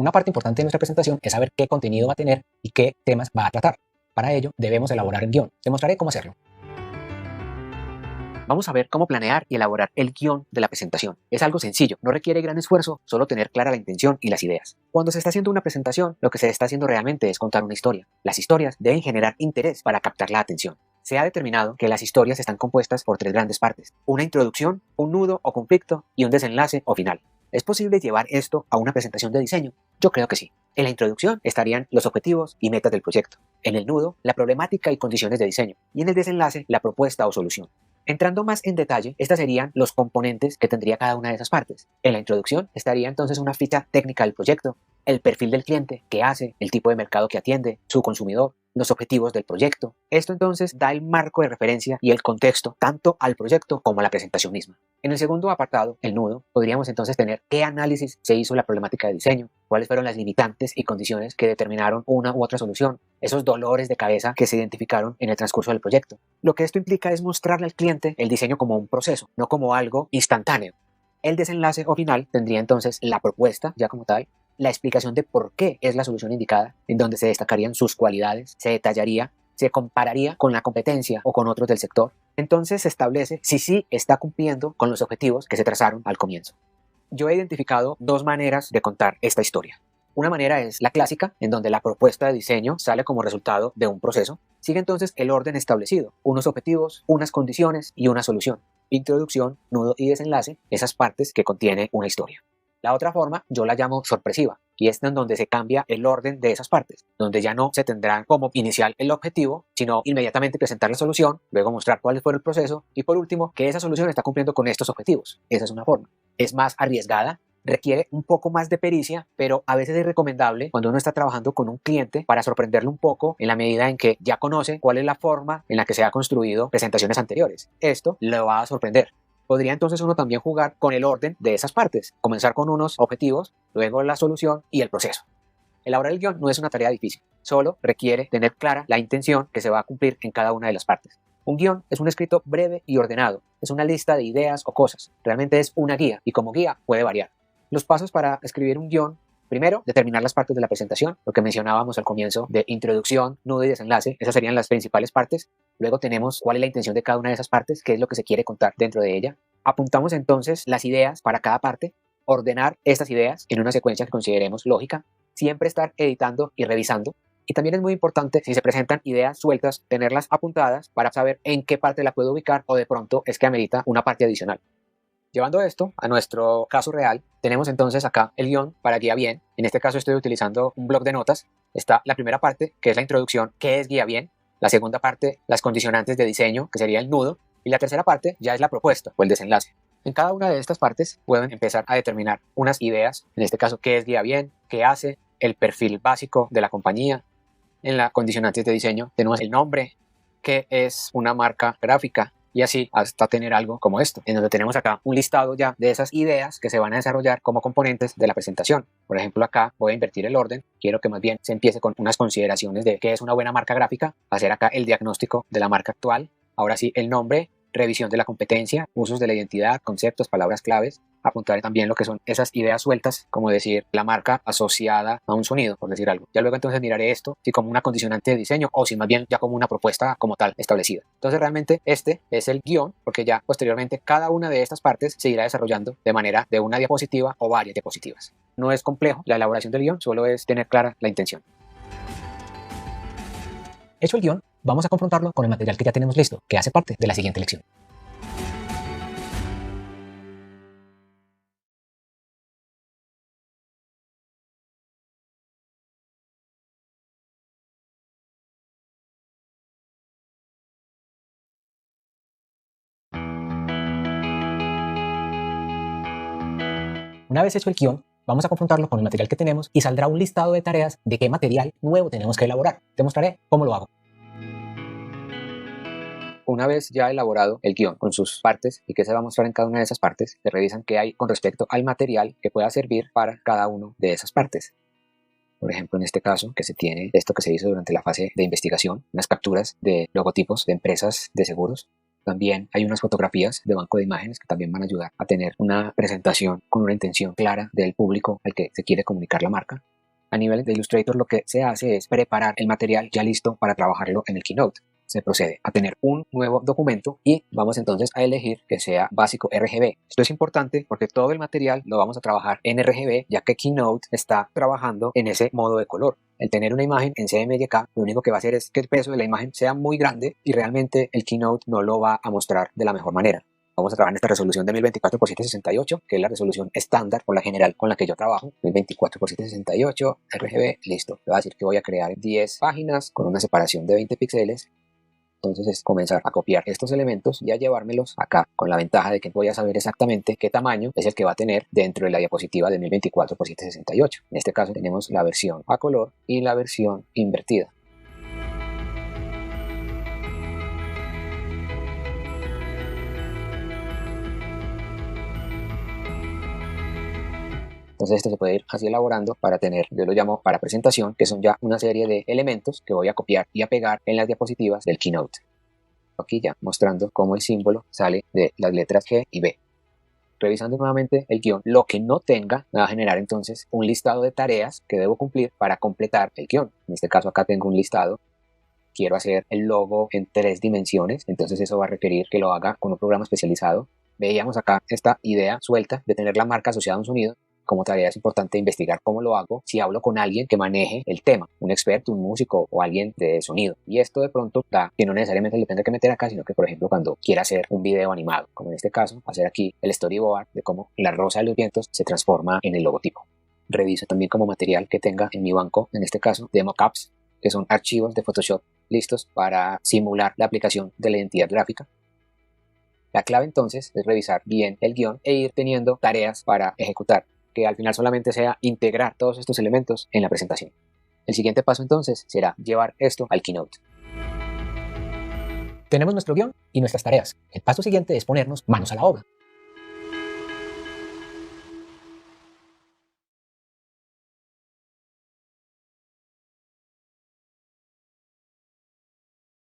Una parte importante de nuestra presentación es saber qué contenido va a tener y qué temas va a tratar. Para ello, debemos elaborar el guión. Te mostraré cómo hacerlo. Vamos a ver cómo planear y elaborar el guión de la presentación. Es algo sencillo, no requiere gran esfuerzo, solo tener clara la intención y las ideas. Cuando se está haciendo una presentación, lo que se está haciendo realmente es contar una historia. Las historias deben generar interés para captar la atención. Se ha determinado que las historias están compuestas por 3 grandes partes: una introducción, un nudo o conflicto y un desenlace o final. ¿Es posible llevar esto a una presentación de diseño? Yo creo que sí. En la introducción estarían los objetivos y metas del proyecto. En el nudo, la problemática y condiciones de diseño. Y en el desenlace, la propuesta o solución. Entrando más en detalle, estos serían los componentes que tendría cada una de esas partes. En la introducción estaría entonces una ficha técnica del proyecto, el perfil del cliente, qué hace, el tipo de mercado que atiende, su consumidor, los objetivos del proyecto. Esto entonces da el marco de referencia y el contexto tanto al proyecto como a la presentación misma. En el segundo apartado, el nudo, podríamos entonces tener qué análisis se hizo la problemática de diseño, cuáles fueron las limitantes y condiciones que determinaron una u otra solución, esos dolores de cabeza que se identificaron en el transcurso del proyecto. Lo que esto implica es mostrarle al cliente el diseño como un proceso, no como algo instantáneo. El desenlace o final tendría entonces la propuesta ya como tal, la explicación de por qué es la solución indicada, en donde se destacarían sus cualidades, se detallaría, se compararía con la competencia o con otros del sector. Entonces se establece si sí está cumpliendo con los objetivos que se trazaron al comienzo. Yo he identificado 2 maneras de contar esta historia. Una manera es la clásica, en donde la propuesta de diseño sale como resultado de un proceso. Sigue entonces el orden establecido, unos objetivos, unas condiciones y una solución. Introducción, nudo y desenlace, esas partes que contiene una historia. La otra forma yo la llamo sorpresiva, y es en donde se cambia el orden de esas partes, donde ya no se tendrá como inicial el objetivo, sino inmediatamente presentar la solución, luego mostrar cuál fue el proceso y por último que esa solución está cumpliendo con estos objetivos. Esa es una forma. Es más arriesgada, requiere un poco más de pericia, pero a veces es recomendable cuando uno está trabajando con un cliente para sorprenderlo un poco en la medida en que ya conoce cuál es la forma en la que se ha construido presentaciones anteriores. Esto lo va a sorprender. Podría entonces uno también jugar con el orden de esas partes, comenzar con unos objetivos, luego la solución y el proceso. Elaborar el guión no es una tarea difícil, solo requiere tener clara la intención que se va a cumplir en cada una de las partes. Un guión es un escrito breve y ordenado, es una lista de ideas o cosas, realmente es una guía y como guía puede variar. Los pasos para escribir un guión: primero, determinar las partes de la presentación, lo que mencionábamos al comienzo de introducción, nudo y desenlace, esas serían las principales partes. Luego tenemos cuál es la intención de cada una de esas partes, qué es lo que se quiere contar dentro de ella. Apuntamos entonces las ideas para cada parte, ordenar estas ideas en una secuencia que consideremos lógica, siempre estar editando y revisando. Y también es muy importante, si se presentan ideas sueltas, tenerlas apuntadas para saber en qué parte la puedo ubicar o de pronto es que amerita una parte adicional. Llevando esto a nuestro caso real, tenemos entonces acá el guión para Guía Bien. En este caso estoy utilizando un bloc de notas. Está la primera parte, que es la introducción, ¿qué es Guía Bien? La segunda parte, las condicionantes de diseño, que sería el nudo. Y la tercera parte ya es la propuesta o el desenlace. En cada una de estas partes pueden empezar a determinar unas ideas, en este caso, ¿qué es Guía Bien? ¿Qué hace? El perfil básico de la compañía. En la condicionantes de diseño tenemos el nombre, qué es una marca gráfica, y así hasta tener algo como esto, en donde tenemos acá un listado ya de esas ideas que se van a desarrollar como componentes de la presentación. Por ejemplo, acá voy a invertir el orden, quiero que más bien se empiece con unas consideraciones de qué es una buena marca gráfica, hacer acá el diagnóstico de la marca actual, ahora sí el nombre, revisión de la competencia, usos de la identidad, conceptos, palabras claves, apuntar también lo que son esas ideas sueltas, como decir la marca asociada a un sonido, por decir algo. Ya luego entonces miraré esto si como una condicionante de diseño o si más bien ya como una propuesta como tal establecida. Entonces realmente este es el guión, porque ya posteriormente cada una de estas partes se irá desarrollando de manera de una diapositiva o varias diapositivas. No es complejo la elaboración del guión, solo es tener clara la intención. Hecho el guión, vamos a confrontarlo con el material que ya tenemos listo, que hace parte de la siguiente lección. Una vez hecho el guión, vamos a confrontarlo con el material que tenemos y saldrá un listado de tareas de qué material nuevo tenemos que elaborar. Te mostraré cómo lo hago. Una vez ya elaborado el guión con sus partes y qué se va a mostrar en cada una de esas partes, se revisan qué hay con respecto al material que pueda servir para cada una de esas partes. Por ejemplo, en este caso, que se tiene esto que se hizo durante la fase de investigación, unas capturas de logotipos de empresas de seguros. También hay unas fotografías de banco de imágenes que también van a ayudar a tener una presentación con una intención clara del público al que se quiere comunicar la marca. A nivel de Illustrator lo que se hace es preparar el material ya listo para trabajarlo en el Keynote. Se procede a tener un nuevo documento y vamos entonces a elegir que sea básico RGB. Esto es importante porque todo el material lo vamos a trabajar en RGB, ya que Keynote está trabajando en ese modo de color. El tener una imagen en CMYK lo único que va a hacer es que el peso de la imagen sea muy grande y realmente el Keynote no lo va a mostrar de la mejor manera. Vamos a trabajar en esta resolución de 1024 x 768, que es la resolución estándar por la general con la que yo trabajo. 1024 x 768, RGB, listo. Le voy a decir que voy a crear 10 páginas con una separación de 20 píxeles. Entonces es comenzar a copiar estos elementos y a llevármelos acá, con la ventaja de que voy a saber exactamente qué tamaño es el que va a tener dentro de la diapositiva de 1024 x 768. En este caso tenemos la versión a color y la versión invertida. Entonces esto se puede ir así elaborando para tener, yo lo llamo para presentación, que son ya una serie de elementos que voy a copiar y a pegar en las diapositivas del Keynote. Aquí ya mostrando cómo el símbolo sale de las letras G y B. Revisando nuevamente el guión, lo que no tenga me va a generar entonces un listado de tareas que debo cumplir para completar el guión. En este caso acá tengo un listado. Quiero hacer el logo en 3 dimensiones, entonces eso va a requerir que lo haga con un programa especializado. Veíamos acá esta idea suelta de tener la marca asociada a un sonido. Como tarea es importante investigar cómo lo hago si hablo con alguien que maneje el tema, un experto, un músico o alguien de sonido. Y esto de pronto da que no necesariamente lo tenga que meter acá, sino que por ejemplo cuando quiera hacer un video animado, como en este caso, hacer aquí el storyboard de cómo la rosa de los vientos se transforma en el logotipo. Reviso también como material que tenga en mi banco, en este caso de mockups, que son archivos de Photoshop listos para simular la aplicación de la identidad gráfica. La clave entonces es revisar bien el guión e ir teniendo tareas para ejecutar, que al final solamente sea integrar todos estos elementos en la presentación. El siguiente paso entonces será llevar esto al Keynote. Tenemos nuestro guión y nuestras tareas. El paso siguiente es ponernos manos a la obra.